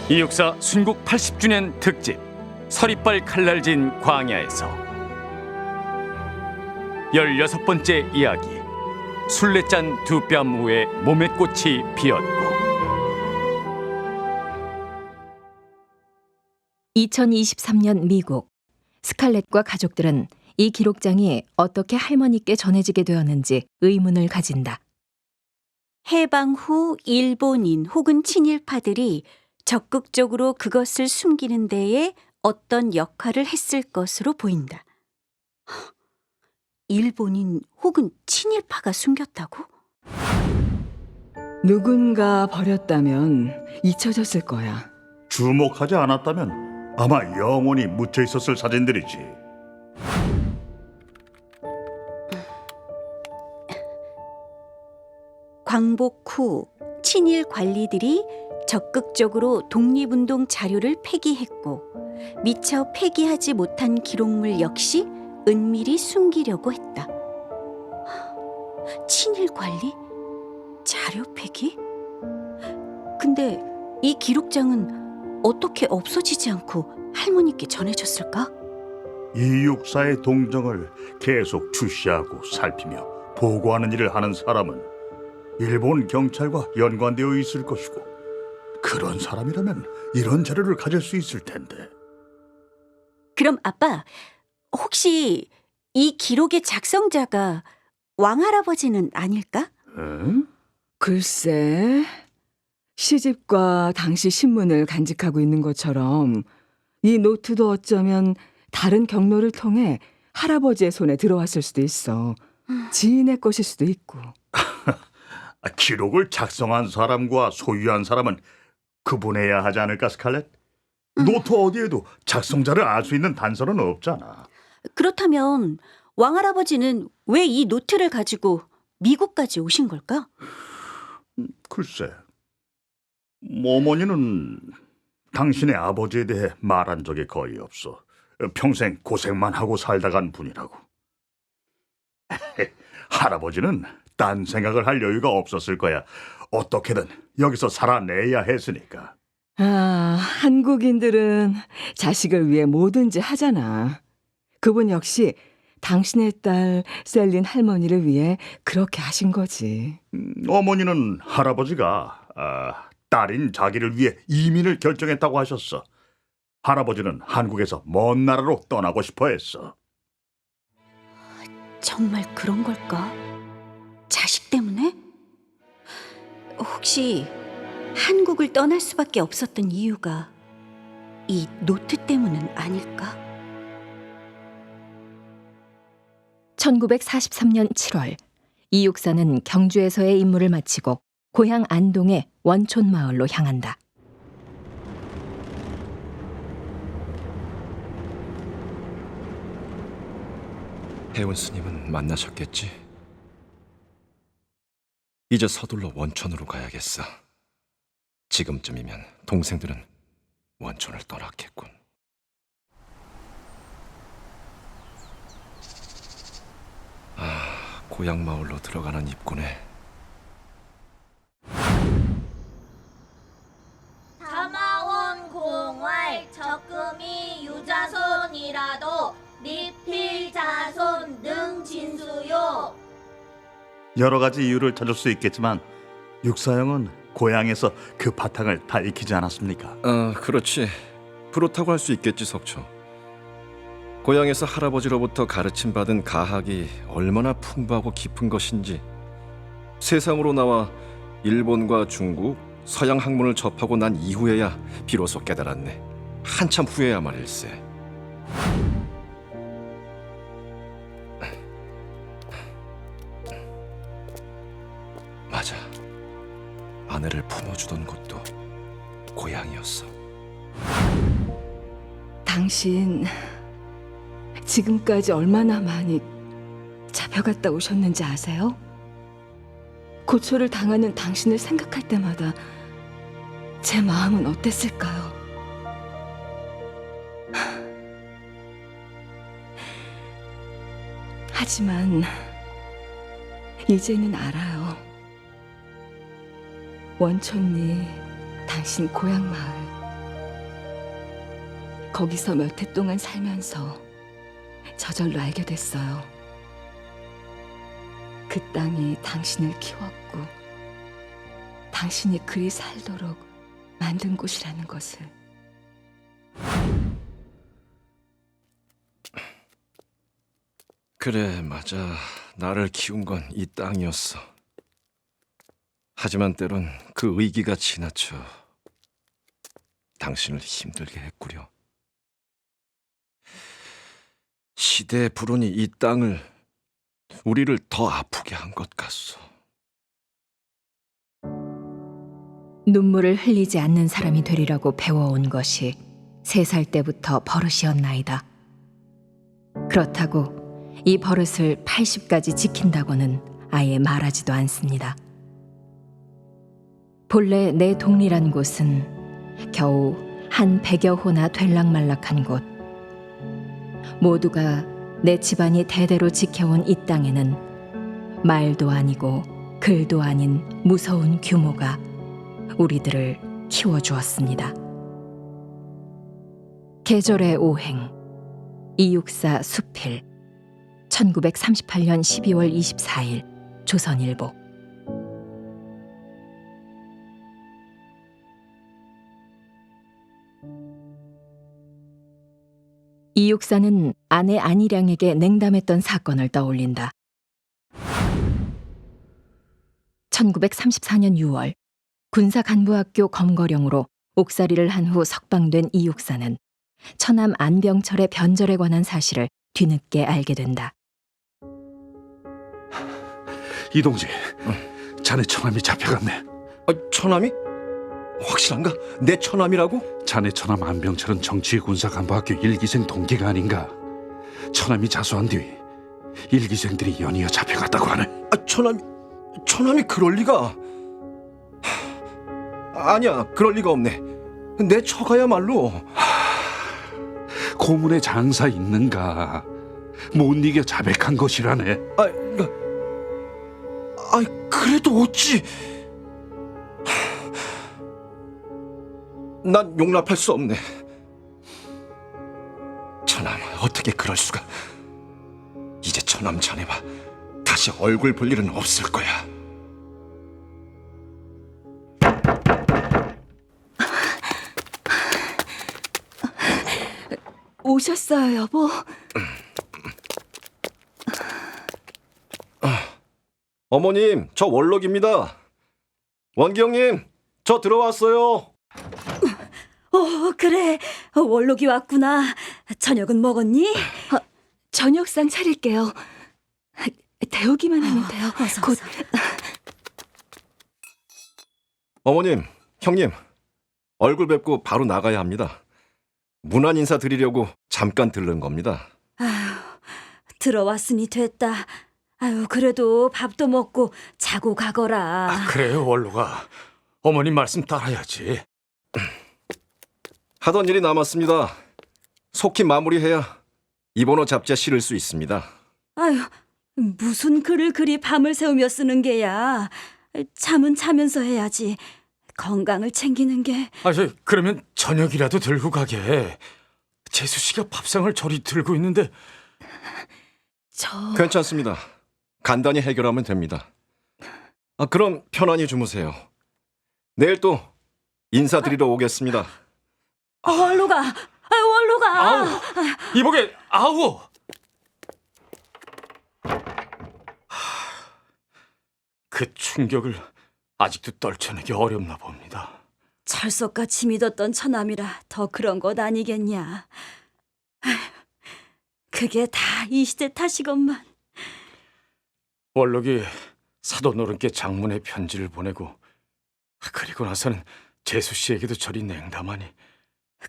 이육사 순국 80주년 특집 서리빨 칼날진 광야에서 16번째 이야기. 술래짠 두 뺨 위에 몸의 꽃이 피었고. 2023년 미국. 스칼렛과 가족들은 이 기록장이 어떻게 할머니께 전해지게 되었는지 의문을 가진다. 해방 후 일본인 혹은 친일파들이 적극적으로 그것을 숨기는 데에 어떤 역할을 했을 것으로 보인다. 일본인 혹은 친일파가 숨겼다고? 누군가 버렸다면 잊혀졌을 거야. 주목하지 않았다면 아마 영원히 묻혀 있었을 사진들이지. 광복 후 친일 관리들이 적극적으로 독립운동 자료를 폐기했고 미처 폐기하지 못한 기록물 역시 은밀히 숨기려고 했다. 친일 관리? 자료 폐기? 근데 이 기록장은 어떻게 없어지지 않고 할머니께 전해졌을까? 이육사의 동정을 계속 주시하고 살피며 보고하는 일을 하는 사람은 일본 경찰과 연관되어 있을 것이고, 그런 사람이라면 이런 자료를 가질 수 있을 텐데. 그럼 아빠, 혹시 이 기록의 작성자가 왕할아버지는 아닐까? 응? 글쎄, 시집과 당시 신문을 간직하고 있는 것처럼 이 노트도 어쩌면 다른 경로를 통해 할아버지의 손에 들어왔을 수도 있어. 지인의 것일 수도 있고. 기록을 작성한 사람과 소유한 사람은 구분해야 하지 않을까, 스칼렛? 노트 어디에도 작성자를 알 수 있는 단서는 없잖아. 그렇다면 왕할아버지는 왜 이 노트를 가지고 미국까지 오신 걸까? 글쎄, 어머니는 당신의 아버지에 대해 말한 적이 거의 없어. 평생 고생만 하고 살다 간 분이라고. 할아버지는 딴 생각을 할 여유가 없었을 거야. 어떻게든 여기서 살아내야 했으니까. 아, 한국인들은 자식을 위해 뭐든지 하잖아. 그분 역시 당신의 딸 셀린 할머니를 위해 그렇게 하신 거지. 어머니는 할아버지가 딸인 자기를 위해 이민을 결정했다고 하셨어. 할아버지는 한국에서 먼 나라로 떠나고 싶어 했어. 정말 그런 걸까? 자식 때문에? 혹시 한국을 떠날 수밖에 없었던 이유가 이 노트 때문은 아닐까? 1943년 7월, 이육사는 경주에서의 임무를 마치고 고향 안동의 원촌 마을로 향한다. 혜원 스님은 만나셨겠지? 이제 서둘러 원촌으로 가야겠어. 지금쯤이면 동생들은 원촌을 떠났겠군. 고향 마을로 들어가는 입구네. 담아온 공활 적금이 유자손이라도 리필 자손 능 진수요. 여러 가지 이유를 찾을 수 있겠지만 육사형은 고향에서 그 바탕을 다 익히지 않았습니까? 그렇지. 그렇다고 할 수 있겠지, 석초. 고향에서 할아버지로부터 가르침받은 가학이 얼마나 풍부하고 깊은 것인지 세상으로 나와 일본과 중국, 서양 학문을 접하고 난 이후에야 비로소 깨달았네. 한참 후에야 말일세. 맞아. 아내를 품어주던 곳도 고향이었어. 당신 지금까지 얼마나 많이 잡혀갔다 오셨는지 아세요? 고초를 당하는 당신을 생각할 때마다 제 마음은 어땠을까요? 하지만 이제는 알아요. 원촌리 당신 고향 마을 거기서 몇 해 동안 살면서 저절로 알게 됐어요. 그 땅이 당신을 키웠고 당신이 그리 살도록 만든 곳이라는 것을. 그래, 맞아. 나를 키운 건 이 땅이었어. 하지만 때론 그 의기가 지나쳐 당신을 힘들게 했구려. 시대의 불운이 이 땅을, 우리를 더 아프게 한 것 같소. 눈물을 흘리지 않는 사람이 되리라고 배워온 것이 3살 때부터 버릇이었나이다. 그렇다고 이 버릇을 80까지 지킨다고는 아예 말하지도 않습니다. 본래 내 동리란 곳은 겨우 한 100여 호나 될락말락한 곳. 모두가 내 집안이 대대로 지켜온 이 땅에는 말도 아니고 글도 아닌 무서운 규모가 우리들을 키워주었습니다. 계절의 오행, 이육사 수필, 1938년 12월 24일 조선일보. 이육사는 아내 안희량에게 냉담했던 사건을 떠올린다. 1934년 6월 군사간부학교 검거령으로 옥살이를 한 후 석방된 이육사는 처남 안병철의 변절에 관한 사실을 뒤늦게 알게 된다. 이동재, 자네 처남이 잡혀갔네. 처남이? 확실한가? 내 처남이라고? 자네 처남 안병철은 정치군사간부학교 1기생 동기가 아닌가. 처남이 자수한 뒤 1기생들이 연이어 잡혀갔다고 하네. 처남이 그럴 리가. 아니야, 그럴 리가 없네. 내 처가야말로. 고문의 장사 있는가. 못 이겨 자백한 것이라네. 그래도 어찌. 난 용납할 수 없네. 처남, 어떻게 그럴 수가. 이제 처남 자네와 다시 얼굴 볼 일은 없을 거야. 오셨어요, 여보? 어머님, 저 원록입니다. 원기영님, 저 들어왔어요. 그래. 원록이 왔구나. 저녁은 먹었니? 저녁상 차릴게요. 데우기만 하면 돼요. 어서, 곧. 어서. 어머님, 형님, 얼굴 뵙고 바로 나가야 합니다. 문안 인사 드리려고 잠깐 들른 겁니다. 들어왔으니 됐다. 그래도 밥도 먹고 자고 가거라. 그래요, 원로가. 어머님 말씀 따라야지. 하던 일이 남았습니다. 속히 마무리해야 이번호 잡지에 실을 수 있습니다. 무슨 글을 그리 밤을 새우며 쓰는 게야. 잠은 자면서 해야지. 건강을 챙기는 게. 그러면 저녁이라도 들고 가게. 재수 씨가 밥상을 저리 들고 있는데. 괜찮습니다. 간단히 해결하면 됩니다. 그럼 편안히 주무세요. 내일 또 인사드리러 오겠습니다. 원로가. 아우, 이보게, 아우. 그 충격을 아직도 떨쳐내기 어렵나 봅니다. 철석같이 믿었던 처남이라 더 그런 것 아니겠냐. 그게 다 이 시대 탓이건만. 원록이 사돈어른께 장문의 편지를 보내고 그리고 나서는 재수 씨에게도 저리 냉담하니.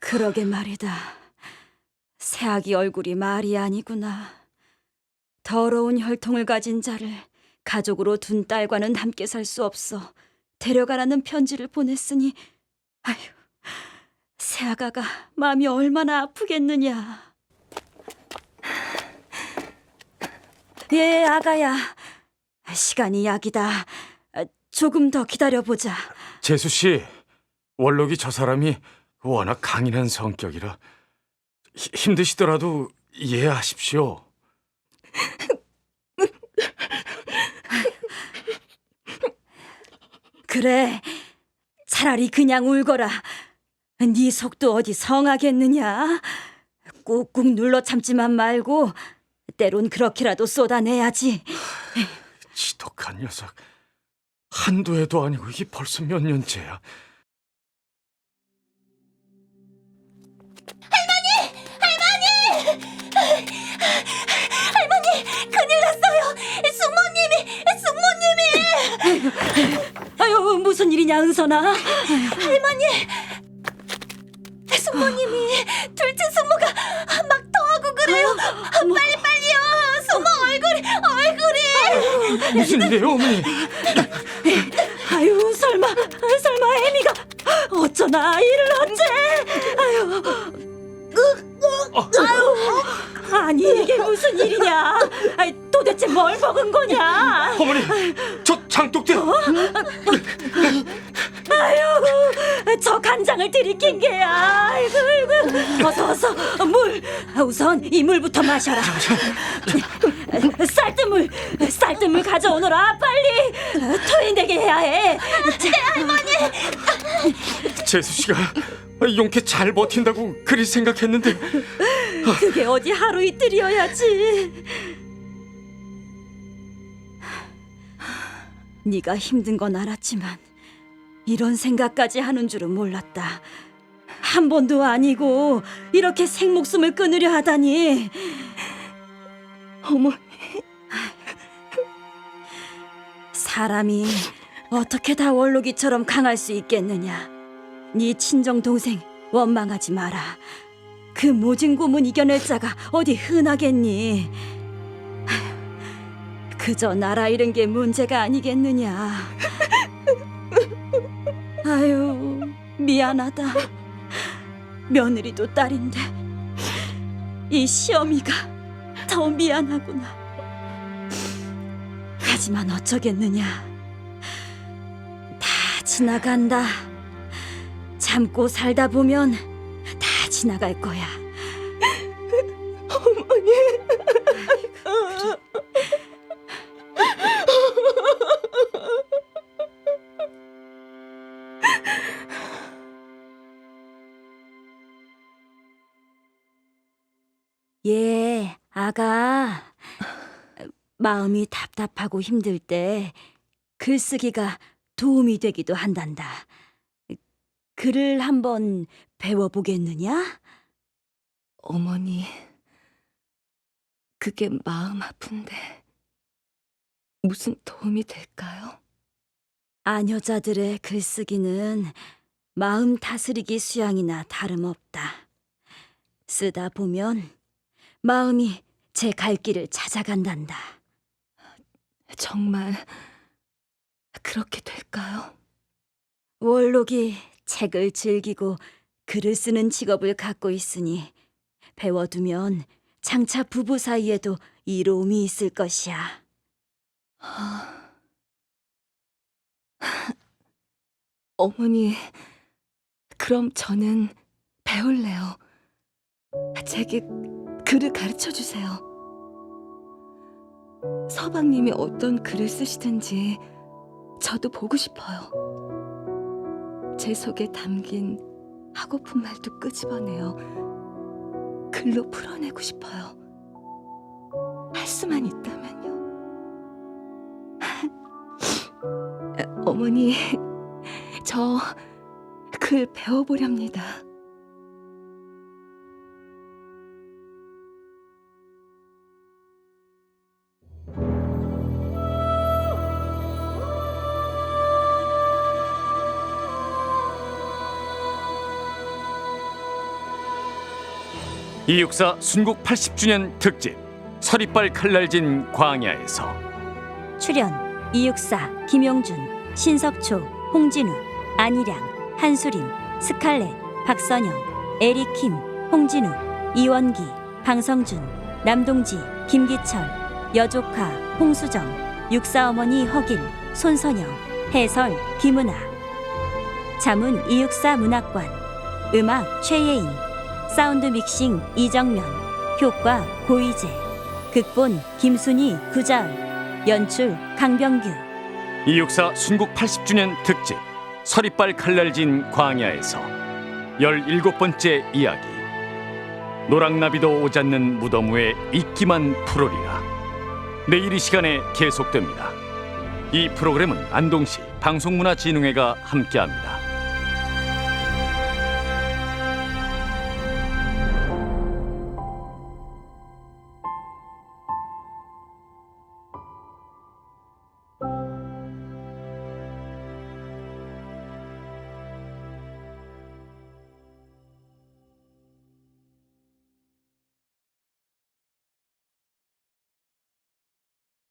그러게 말이다. 새아기 얼굴이 말이 아니구나. 더러운 혈통을 가진 자를 가족으로 둔 딸과는 함께 살 수 없어 데려가라는 편지를 보냈으니 새아가가 마음이 얼마나 아프겠느냐. 예, 아가야. 시간이 약이다. 조금 더 기다려보자. 재수 씨, 원록이 저 사람이 워낙 강인한 성격이라 힘드시더라도 이해하십시오. 그래, 차라리 그냥 울거라. 네 속도 어디 성하겠느냐? 꾹꾹 눌러 참지만 말고 때론 그렇게라도 쏟아내야지. 지독한 녀석. 한두 해도 아니고 이게 벌써 몇 년째야. 큰일 났어요. 숙모님이. 아유, 무슨 일이냐, 은선아? 숙모님이 둘째 숙모가 막 토하고 그래요. 빨리빨리요. 숙모 얼굴이. 무슨 일이에요, 어머니? 아유, 설마 애미가 어쩌나 이를 어째? 아니, 이게 무슨 일이냐? 아이, 도대체 뭘 먹은 거냐? 어머니, 저 장독대. 아유, 저 간장을 들이킨 게야. 아이고. 어서 물. 우선 이 물부터 마셔라. 쌀뜨물 가져오너라, 빨리. 토해내게 해야 해. 재수 씨가 용케 잘 버틴다고 그리 생각했는데. 그게 어디 하루 이틀이어야지. 네가 힘든 건 알았지만 이런 생각까지 하는 줄은 몰랐다. 한 번도 아니고 이렇게 생목숨을 끊으려 하다니. 어머니. 사람이 어떻게 다 원록이처럼 강할 수 있겠느냐. 네 친정 동생 원망하지 마라. 그 모진 고문 이겨낼 자가 어디 흔하겠니? 그저 나라 잃은 게 문제가 아니겠느냐. 아유, 미안하다. 며느리도 딸인데 이 시어미가 더 미안하구나. 하지만 어쩌겠느냐. 다 지나간다. 참고 살다 보면 다 지나갈 거야. 예, 아가. 마음이 답답하고 힘들 때 글쓰기가 도움이 되기도 한단다. 글을 한번 배워보겠느냐? 어머니, 그게 마음 아픈데 무슨 도움이 될까요? 아녀자들의 글쓰기는 마음 다스리기 수양이나 다름없다. 쓰다 보면 마음이 제 갈 길을 찾아간단다. 정말 그렇게 될까요? 원록이 책을 즐기고 글을 쓰는 직업을 갖고 있으니 배워두면 장차 부부 사이에도 이로움이 있을 것이야. 어머니, 그럼 저는 배울래요. 제게 글을 가르쳐 주세요. 서방님이 어떤 글을 쓰시든지 저도 보고 싶어요. 제 속에 담긴 하고픈 말도 끄집어내어 글로 풀어내고 싶어요. 할 수만 있다면요. 어머니, 저 글 배워보렵니다. 이육사 순국 80주년 특집 서리빨 칼날진 광야에서. 출연 이육사, 김용준, 신석초, 홍진우, 안희량, 한수림, 스칼렛, 박선영, 에리킴, 홍진우, 이원기, 방성준, 남동지, 김기철, 여조카, 홍수정, 육사어머니 허길, 손선영, 해설 김은아. 자문 이육사 문학관, 음악 최예인, 사운드 믹싱 이정면, 효과 고이재, 극본 김순희, 구자을, 연출 강병규. 이육사 순국 80주년 특집 서리빨 칼날진 광야에서 17번째 이야기 노랑나비도 오지않는 무덤 후에 잊기만 풀으리라. 내일 이 시간에 계속됩니다. 이 프로그램은 안동시 방송문화진흥회가 함께합니다.